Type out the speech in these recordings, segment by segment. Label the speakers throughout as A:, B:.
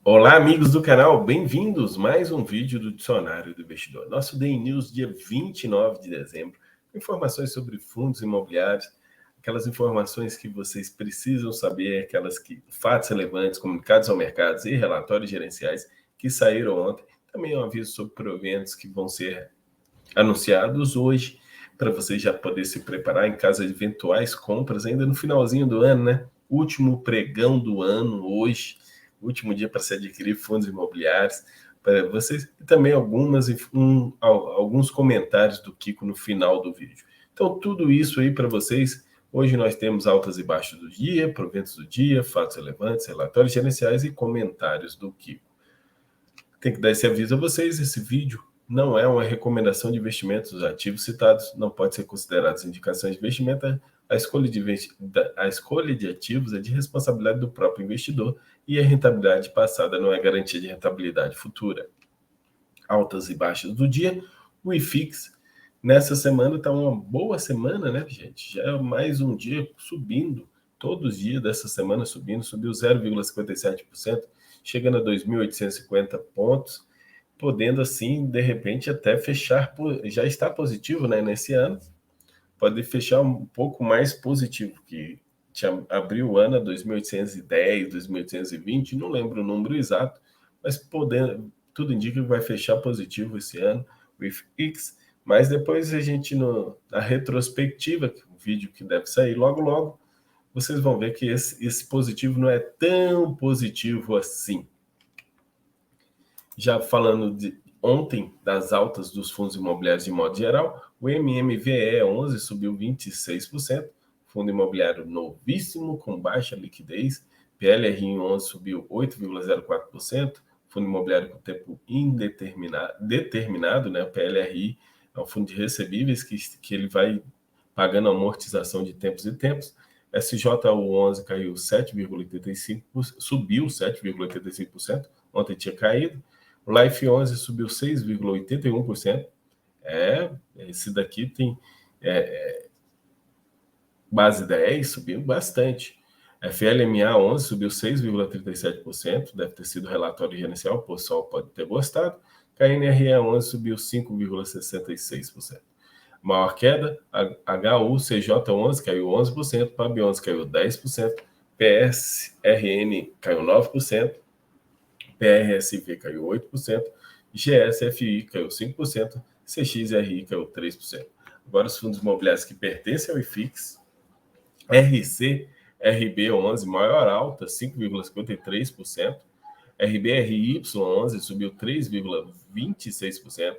A: Olá, amigos do canal, bem-vindos a mais um vídeo do Dicionário do Investidor. Nosso Day News, dia 29 de dezembro. Informações sobre fundos imobiliários, aquelas informações que vocês precisam saber, aquelas fatos relevantes, comunicados ao mercado e relatórios gerenciais que saíram ontem. Também um aviso sobre proventos que vão ser anunciados hoje, para você já poder se preparar em caso de eventuais compras, ainda no finalzinho do ano, né? Último pregão do ano, hoje. Último dia para se adquirir fundos imobiliários para vocês, e também alguns comentários do Kiko no final do vídeo. Então, tudo isso aí para vocês. Hoje nós temos altas e baixas do dia, proventos do dia, fatos relevantes, relatórios gerenciais e comentários do Kiko. Tem que dar esse aviso a vocês, esse vídeo não é uma recomendação de investimentos. Os ativos citados não podem ser considerados indicações de investimento. A escolha de ativos é de responsabilidade do próprio investidor e a rentabilidade passada não é garantia de rentabilidade futura. Altas e baixas do dia. O IFIX, nessa semana, está uma boa semana, né, gente? Já é mais um dia subindo. Todos os dias dessa semana subiu 0,57%, chegando a 2.850 pontos, podendo, assim, de repente, até fechar, já está positivo, né, nesse ano, pode fechar um pouco mais positivo, que abriu o ano a 2.810, 2.820, não lembro o número exato, mas tudo indica que vai fechar positivo esse ano, o IFIX, mas depois a gente, na retrospectiva, o vídeo que deve sair logo logo, vocês vão ver que esse positivo não é tão positivo assim. Já falando de ontem, das altas dos fundos imobiliários de modo geral, o MMVE11 subiu 26%, fundo imobiliário novíssimo, com baixa liquidez, PLR11 subiu 8,04%, fundo imobiliário com tempo determinado, né? O PLRI é um fundo de recebíveis que ele vai pagando amortização de tempos e tempos. SJU11 caiu 7,85%, subiu 7,85%, ontem tinha caído. O Life 11 subiu 6,81%. Esse daqui tem base 10, subiu bastante. FLMA 11 subiu 6,37%, deve ter sido relatório gerencial, o pessoal pode ter gostado. KNRE 11 subiu 5,66%. Maior queda, HUCJ11 caiu 11%, PAB11 caiu 10%, PSRN caiu 9%, PRSV caiu 8%, GSFI caiu 5%, CXRI caiu 3%. Agora os fundos imobiliários que pertencem ao IFIX, RB11, maior alta, 5,53%, RBRY11 subiu 3,26%,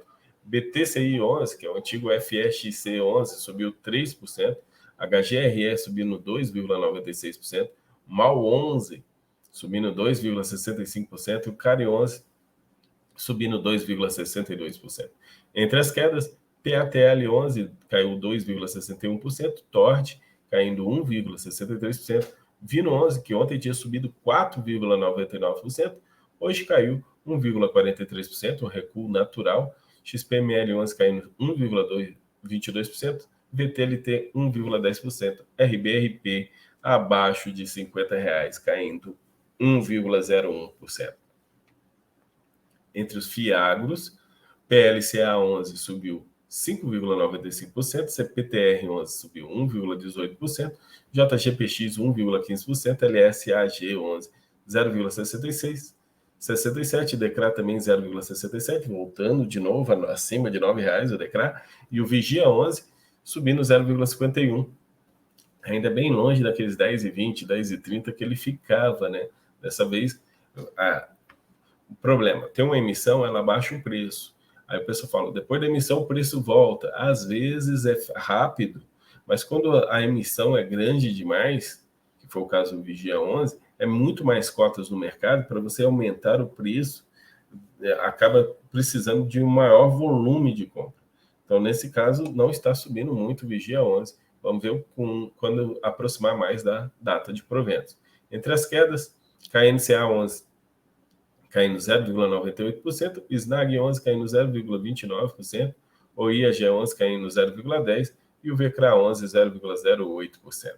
A: BTCI11, que é o antigo FXC11, subiu 3%, HGRE subindo 2,96%, MAL11 subindo 2,65%, e o CARI11 subindo 2,62%. Entre as quedas, PATL11 caiu 2,61%, TORD caindo 1,63%, Vino11, que ontem tinha subido 4,99%, hoje caiu 1,43%, um recuo natural, XPML11 caindo 1,22%, VTLT 1,10%, RBRP abaixo de R$50, caindo 1,01%. Entre os FIAGROS, PLCA11 subiu 5,95%, CPTR11 subiu 1,18%, JGPX 1,15%, LSAG11 0,66%, 67, DECRA também 0,67, voltando de novo acima de R$9 o DECRA, e o Vigia 11 subindo 0,51%, ainda bem longe daqueles 10,20, 10,30 que ele ficava, né? Dessa vez, o problema, tem uma emissão, ela baixa o preço. Aí o pessoal fala, depois da emissão o preço volta. Às vezes é rápido, mas quando a emissão é grande demais, que foi o caso do Vigia 11, é muito mais cotas no mercado, para você aumentar o preço, acaba precisando de um maior volume de compra. Então, nesse caso, não está subindo muito o Vigia 11. Vamos ver quando aproximar mais da data de proventos. Entre as quedas, KNCA 11 caindo 0,98%, SNAG 11 caindo 0,29%, o IAG 11 caindo 0,10% e o VCRA 11 0,08%.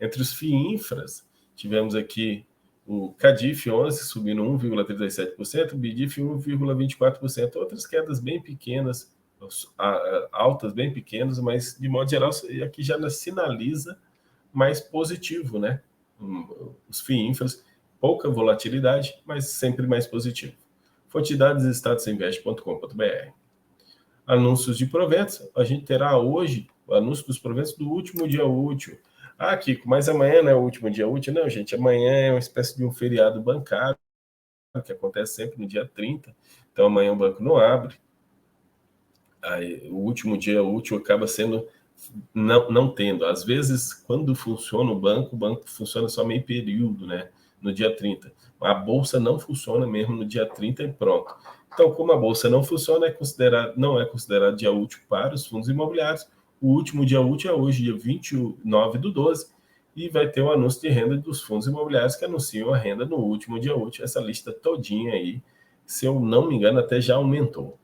A: Entre os FIINFRAs, tivemos aqui O Cadif 11 subindo 1,37%, o Bidif 1,24%. Outras quedas bem pequenas, altas bem pequenas, mas de modo geral aqui já sinaliza mais positivo, né? Os FIINFRAs, pouca volatilidade, mas sempre mais positivo. Fonte de dados statusinvest.com.br. Anúncios de proventos, a gente terá hoje o anúncio dos proventos do último dia útil. Ah, Kiko, mas amanhã não é o último dia útil? Não, gente, amanhã é uma espécie de um feriado bancário, que acontece sempre no dia 30, então amanhã o banco não abre. Aí, o último dia útil acaba sendo não tendo. Às vezes, quando funciona o banco funciona só meio período, né? No dia 30. A bolsa não funciona mesmo no dia 30 e pronto. Então, como a bolsa não funciona, não é considerado dia útil para os fundos imobiliários. O último dia útil é hoje, dia 29/12, e vai ter o anúncio de renda dos fundos imobiliários que anunciam a renda no último dia útil. Essa lista todinha aí, se eu não me engano, até já aumentou.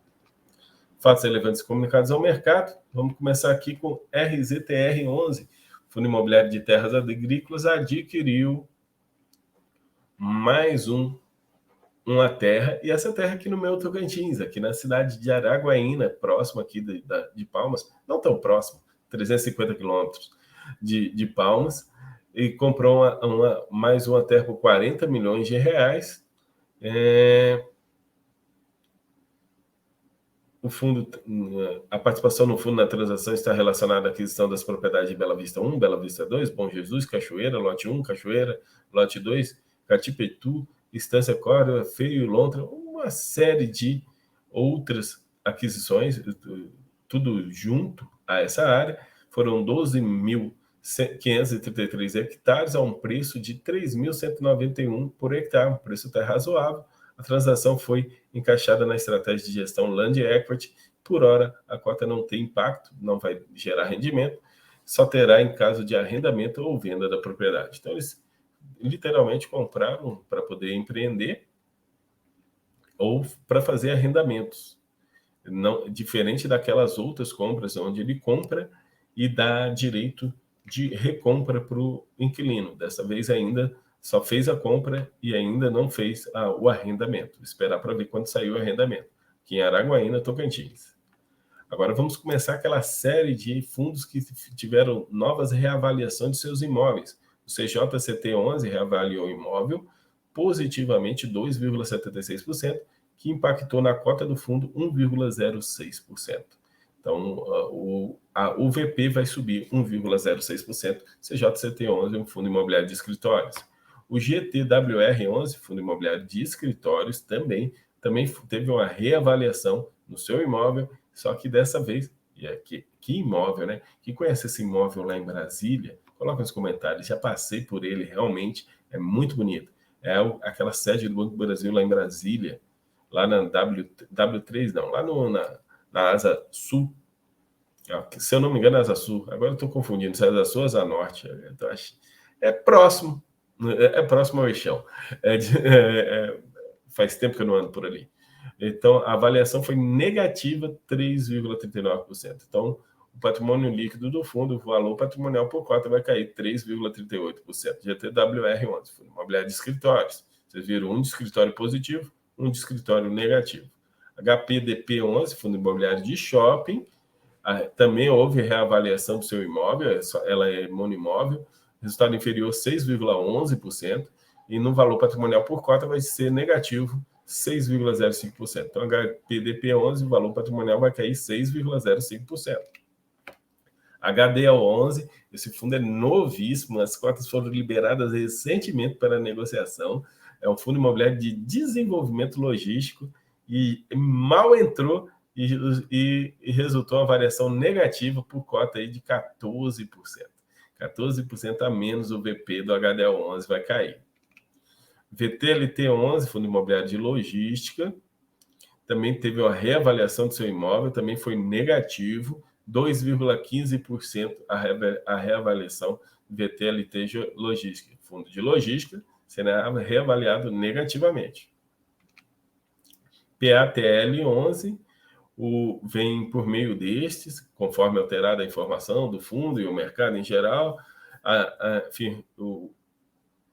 A: Fatos relevantes comunicados ao mercado. Vamos começar aqui com RZTR11. Fundo Imobiliário de Terras Agrícolas adquiriu mais uma terra, e essa terra aqui no meu Tocantins, aqui na cidade de Araguaína, próximo aqui de Palmas, não tão próximo, 350 quilômetros de Palmas, e comprou mais uma terra por 40 milhões de reais. O fundo, a participação no fundo na transação está relacionada à aquisição das propriedades de Bela Vista 1, Bela Vista 2, Bom Jesus, Cachoeira, lote 1, Cachoeira, lote 2, Catipetu, Estância Córdoba, Feio e Lontra, uma série de outras aquisições, tudo junto a essa área. Foram 12.533 hectares a um preço de 3.191 por hectare, um preço até razoável. A transação foi encaixada na estratégia de gestão Land Equity. Por hora, a cota não tem impacto, não vai gerar rendimento, só terá em caso de arrendamento ou venda da propriedade. Então, eles literalmente compraram para poder empreender ou para fazer arrendamentos. Não, diferente daquelas outras compras, onde ele compra e dá direito de recompra para o inquilino. Dessa vez ainda só fez a compra e ainda não fez o arrendamento. Esperar para ver quando saiu o arrendamento, aqui em Araguaína, Tocantins. Agora vamos começar aquela série de fundos que tiveram novas reavaliações de seus imóveis. O CJCT11 reavaliou o imóvel positivamente 2,76%, que impactou na cota do fundo 1,06%. Então, o VP vai subir 1,06%, CJCT11 é um fundo imobiliário de escritórios. O GTWR11, fundo imobiliário de escritórios, também teve uma reavaliação no seu imóvel, só que dessa vez, que imóvel, né? Quem conhece esse imóvel lá em Brasília, coloca nos comentários, já passei por ele, realmente é muito bonito. É aquela sede do Banco do Brasil lá em Brasília, lá na W3, não, lá na Asa Sul. Se eu não me engano, é Asa Sul. Agora eu estou confundindo se é Asa Sul ou Asa Norte. Então, é próximo. É próximo ao Eixão. Faz tempo que eu não ando por ali. Então, a avaliação foi negativa 3,39%. Então, o patrimônio líquido do fundo, o valor patrimonial por cota vai cair 3,38%. GTWR11, fundo imobiliário de escritórios. Vocês viram um de escritório positivo, um de escritório negativo. HPDP11, fundo imobiliário de shopping. Também houve reavaliação do seu imóvel, ela é monoimóvel, resultado inferior 6,11%, e no valor patrimonial por cota vai ser negativo 6,05%. Então, HPDP11, o valor patrimonial vai cair 6,05%. HDL11, esse fundo é novíssimo, as cotas foram liberadas recentemente para negociação, é um fundo imobiliário de desenvolvimento logístico e mal entrou e resultou uma variação negativa por cota aí de 14%. 14% a menos o VP do HDL11 vai cair. VTLT11, fundo imobiliário de logística, também teve uma reavaliação do seu imóvel, também foi negativo, 2,15% a reavaliação do VTLT Logística. Fundo de logística será reavaliado negativamente. PATL11 vem por meio destes, conforme alterada a informação do fundo e o mercado em geral,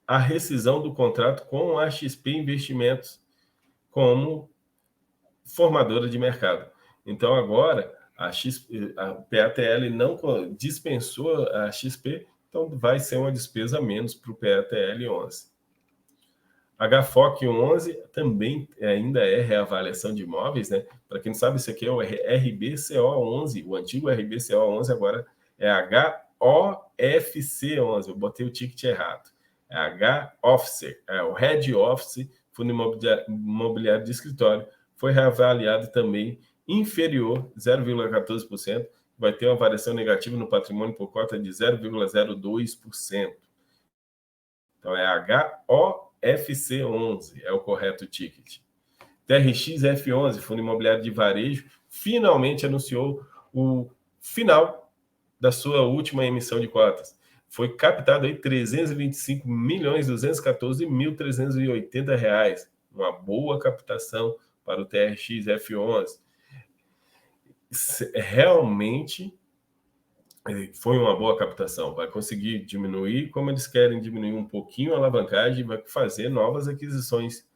A: a rescisão do contrato com a XP Investimentos como formadora de mercado. Então, agora, a PATL não dispensou a XP, então vai ser uma despesa a menos para o PATL 11. HFOC 11 também ainda é reavaliação de imóveis, né? Para quem não sabe, isso aqui é o RBCO 11, o antigo RBCO 11 agora é HOFC 11, eu botei o ticket errado. É HOFC, é o Head Office, Fundo Imobiliário de Escritório, foi reavaliado também inferior, 0,14%, vai ter uma variação negativa no patrimônio por cota de 0,02%. Então, é HOFC11, é o correto ticket. TRX F11, Fundo Imobiliário de Varejo, finalmente anunciou o final da sua última emissão de cotas. Foi captado aí R$ 325.214.380. Uma boa captação para o TRX F11. Realmente foi uma boa captação. Vai conseguir diminuir, como eles querem diminuir um pouquinho a alavancagem, vai fazer novas aquisições,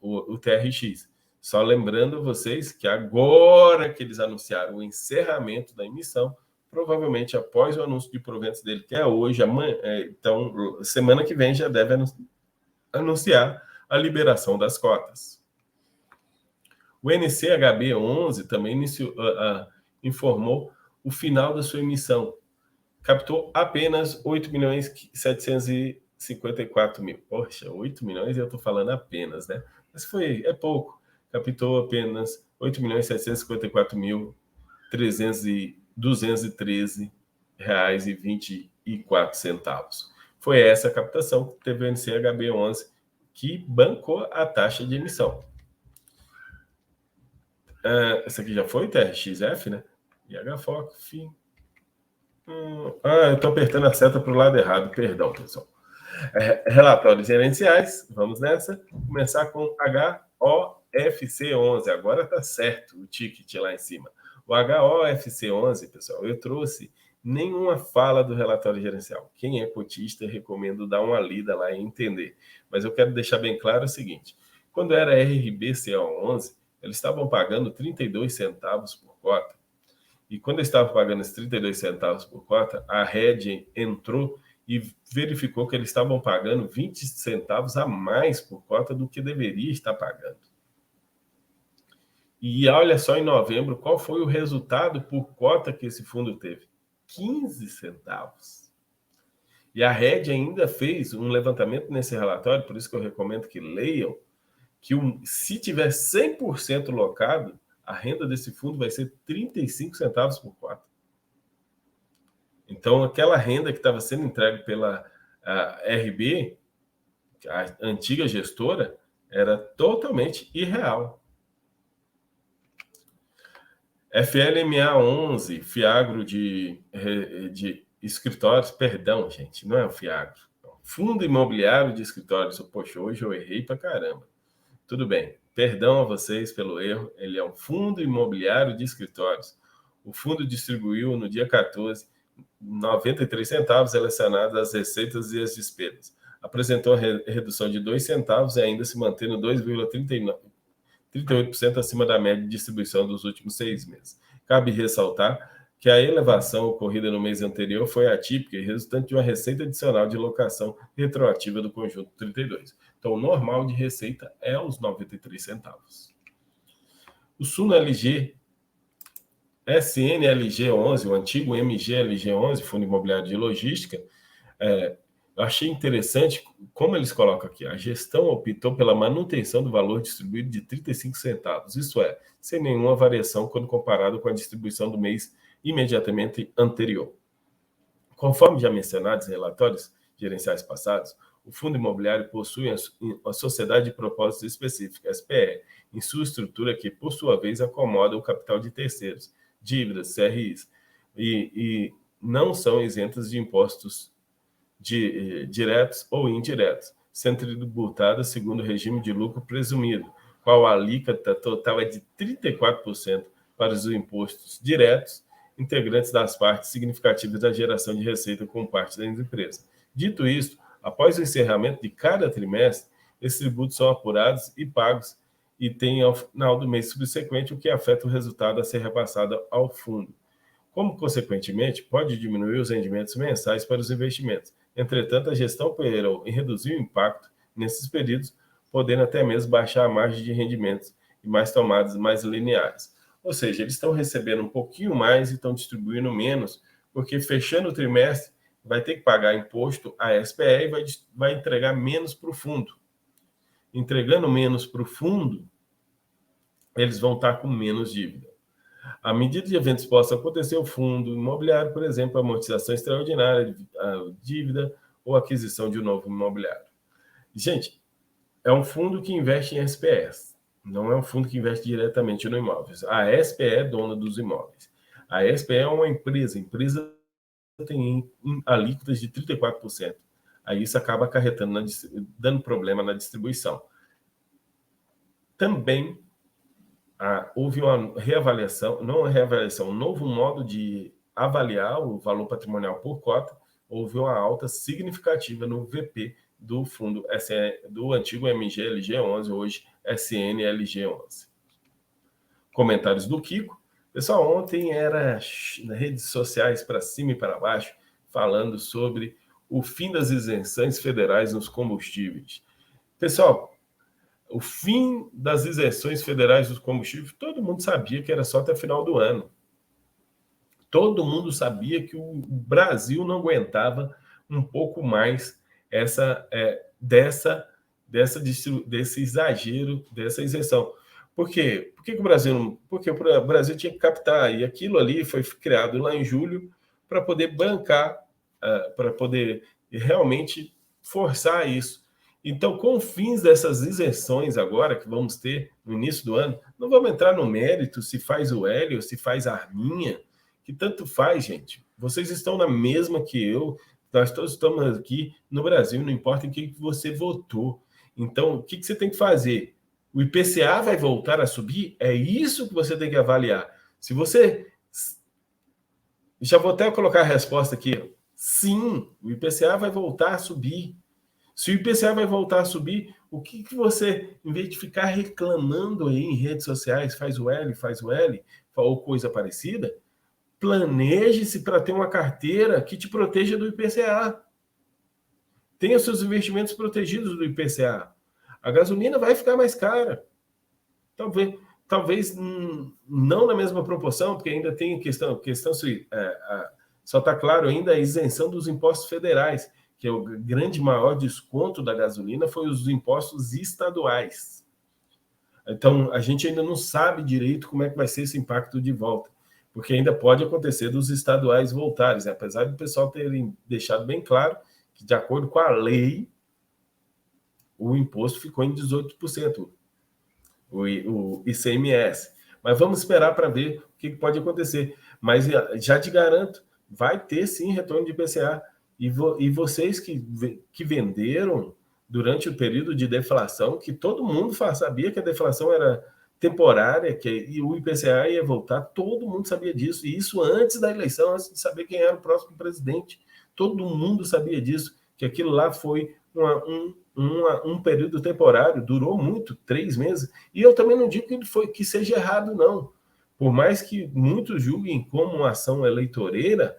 A: o TRX. Só lembrando vocês que agora que eles anunciaram o encerramento da emissão, provavelmente após o anúncio de proventos dele, que é hoje, amanhã, então semana que vem já deve anunciar a liberação das cotas. O NCHB 11 também informou o final da sua emissão. Captou apenas 8.754.000. Poxa, 8 milhões eu estou falando apenas, né? Mas é pouco. Captou apenas 8.754.213,24. Foi essa a captação que teve o NCHB 11, que bancou a taxa de emissão. Essa aqui já foi TRXF, né? IHFOC, fim. Eu estou apertando a seta para o lado errado, perdão, pessoal. Relatórios gerenciais, vamos nessa. Começar com HOFC11, agora está certo o ticket lá em cima. O HOFC11, pessoal, eu trouxe nenhuma fala do relatório gerencial. Quem é cotista, recomendo dar uma lida lá e entender. Mas eu quero deixar bem claro o seguinte: quando era RBCO11, eles estavam pagando 32 centavos por cota. E quando eles estavam pagando esses 32 centavos por cota, a Red entrou e verificou que eles estavam pagando 20 centavos a mais por cota do que deveria estar pagando. E olha só, em novembro, qual foi o resultado por cota que esse fundo teve? 15 centavos. E a Red ainda fez um levantamento nesse relatório, por isso que eu recomendo que leiam, que se tiver 100% locado, a renda desse fundo vai ser 35 centavos por cota. Então, aquela renda que estava sendo entregue pela RB, a antiga gestora, era totalmente irreal. FLMA 11, Fiagro de escritórios, perdão, gente, não é o Fiagro. Fundo Imobiliário de Escritórios. Poxa, hoje eu errei pra caramba. Tudo bem, perdão a vocês pelo erro, ele é um fundo imobiliário de escritórios. O fundo distribuiu no dia 14, 93 centavos relacionados às receitas e às despesas. Apresentou a redução de 2 centavos e ainda se mantendo 2,38% acima da média de distribuição dos últimos 6 meses. Cabe ressaltar que a elevação ocorrida no mês anterior foi atípica e resultante de uma receita adicional de locação retroativa do conjunto 32. Então, o normal de receita é os 93 centavos. O SUNLG, SNLG 11, o antigo MGLG 11, Fundo Imobiliário de Logística, eu achei interessante como eles colocam aqui. A gestão optou pela manutenção do valor distribuído de 35 centavos, isso é, sem nenhuma variação quando comparado com a distribuição do mês imediatamente anterior. Conforme já mencionados em relatórios gerenciais passados, o Fundo Imobiliário possui a Sociedade de Propósito Específico, SPE, em sua estrutura que, por sua vez, acomoda o capital de terceiros, dívidas, CRIs, e não são isentas de impostos diretos ou indiretos, sendo tributadas segundo o regime de lucro presumido, qual a alíquota total é de 34% para os impostos diretos, integrantes das partes significativas da geração de receita com parte das empresas. Dito isto, Após o encerramento de cada trimestre, esses tributos são apurados e pagos e tem ao final do mês subsequente, o que afeta o resultado a ser repassado ao fundo. Como, consequentemente, pode diminuir os rendimentos mensais para os investimentos. Entretanto, a gestão operou em reduzir o impacto nesses períodos, podendo até mesmo baixar a margem de rendimentos e mais tomadas mais lineares. Ou seja, eles estão recebendo um pouquinho mais e estão distribuindo menos, porque fechando o trimestre, vai ter que pagar imposto à SPE e vai entregar menos para o fundo. Entregando menos para o fundo, eles vão estar com menos dívida. À medida de eventos possam acontecer, o fundo imobiliário, por exemplo, amortização extraordinária, dívida ou aquisição de um novo imobiliário. Gente, é um fundo que investe em SPEs, não é um fundo que investe diretamente no imóvel. A SPE é dona dos imóveis. A SPE é uma empresa, a empresa tem alíquotas de 34%. Aí isso acaba acarretando, dando problema na distribuição. Também houve uma reavaliação, não uma reavaliação, um novo modo de avaliar o valor patrimonial por cota, houve uma alta significativa no VP do fundo do antigo MGLG11, hoje SNLG11. Comentários do Kiko. Pessoal, ontem era nas redes sociais para cima e para baixo, falando sobre o fim das isenções federais nos combustíveis. Pessoal, o fim das isenções federais dos combustíveis, todo mundo sabia que era só até final do ano. Todo mundo sabia que o Brasil não aguentava um pouco mais desse exagero, dessa isenção. Por quê? Porque o Brasil tinha que captar, e aquilo ali foi criado lá em julho para poder bancar, para poder realmente forçar isso. Então, com os fins dessas isenções agora, que vamos ter no início do ano, não vamos entrar no mérito se faz o Hélio ou se faz a Arminha, que tanto faz, gente. Vocês estão na mesma que eu, nós todos estamos aqui no Brasil, não importa em que você votou. Então, o que você tem que fazer? O IPCA vai voltar a subir? É isso que você tem que avaliar. Se você... Já vou até colocar a resposta aqui. Sim, o IPCA vai voltar a subir. Se o IPCA vai voltar a subir, o que você, em vez de ficar reclamando aí em redes sociais, faz o L, ou coisa parecida, planeje-se para ter uma carteira que te proteja do IPCA. Tenha seus investimentos protegidos do IPCA. A gasolina vai ficar mais cara. Talvez não na mesma proporção, porque ainda tem questão só está claro ainda a isenção dos impostos federais, que é o grande maior desconto da gasolina foi os impostos estaduais. Então, a gente ainda não sabe direito como é que vai ser esse impacto de volta, porque ainda pode acontecer dos estaduais voltarem, apesar do pessoal terem deixado bem claro que, de acordo com a lei, o imposto ficou em 18%, o ICMS. Mas vamos esperar para ver o que pode acontecer. Mas já te garanto, vai ter sim retorno de IPCA. E vocês que venderam durante o período de deflação, que todo mundo sabia que a deflação era temporária, e o IPCA ia voltar, todo mundo sabia disso. E isso antes da eleição, antes de saber quem era o próximo presidente. Todo mundo sabia disso, que aquilo lá foi um período temporário, durou muito, 3 meses. E eu também não digo que seja errado, não. Por mais que muitos julguem como uma ação eleitoreira,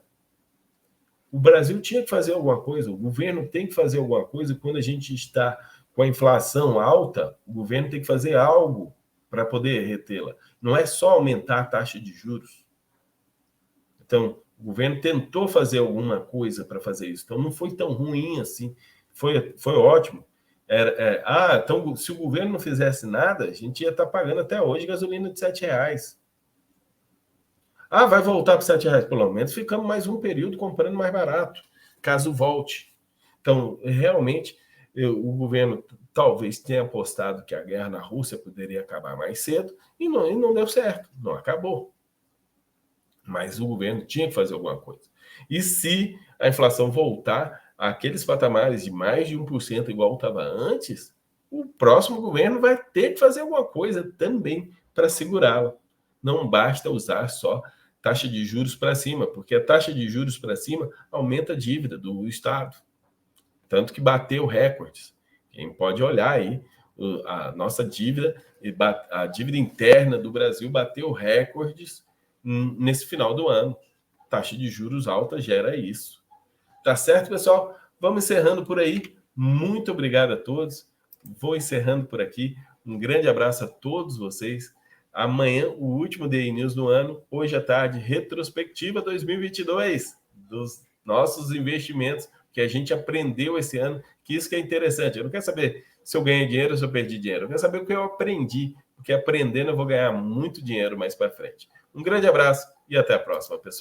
A: o Brasil tinha que fazer alguma coisa, o governo tem que fazer alguma coisa. Quando a gente está com a inflação alta, o governo tem que fazer algo para poder retê-la. Não é só aumentar a taxa de juros. Então, o governo tentou fazer alguma coisa para fazer isso. Então, não foi tão ruim assim. Foi ótimo. Então, se o governo não fizesse nada, a gente ia estar pagando até hoje gasolina de R$7. Vai voltar para R$7. Pelo menos ficamos mais um período comprando mais barato, caso volte. Então, realmente, o governo talvez tenha apostado que a guerra na Rússia poderia acabar mais cedo e não deu certo, não acabou. Mas o governo tinha que fazer alguma coisa. E se a inflação voltar àqueles patamares de mais de 1%, igual estava antes, o próximo governo vai ter que fazer alguma coisa também para segurá-la. Não basta usar só taxa de juros para cima, porque a taxa de juros para cima aumenta a dívida do Estado. tanto que bateu recordes. Quem pode olhar aí, a nossa dívida, a dívida interna do Brasil bateu recordes nesse final do ano. Taxa de juros alta gera isso. Tá certo, pessoal? Vamos encerrando por aí. Muito obrigado a todos. Vou encerrando por aqui. Um grande abraço a todos vocês. Amanhã, o último Day News do ano. Hoje à tarde, retrospectiva 2022 dos nossos investimentos que a gente aprendeu esse ano, que isso que é interessante. Eu não quero saber se eu ganhei dinheiro ou se eu perdi dinheiro. Eu quero saber o que eu aprendi, porque aprendendo eu vou ganhar muito dinheiro mais para frente. Um grande abraço e até a próxima, pessoal.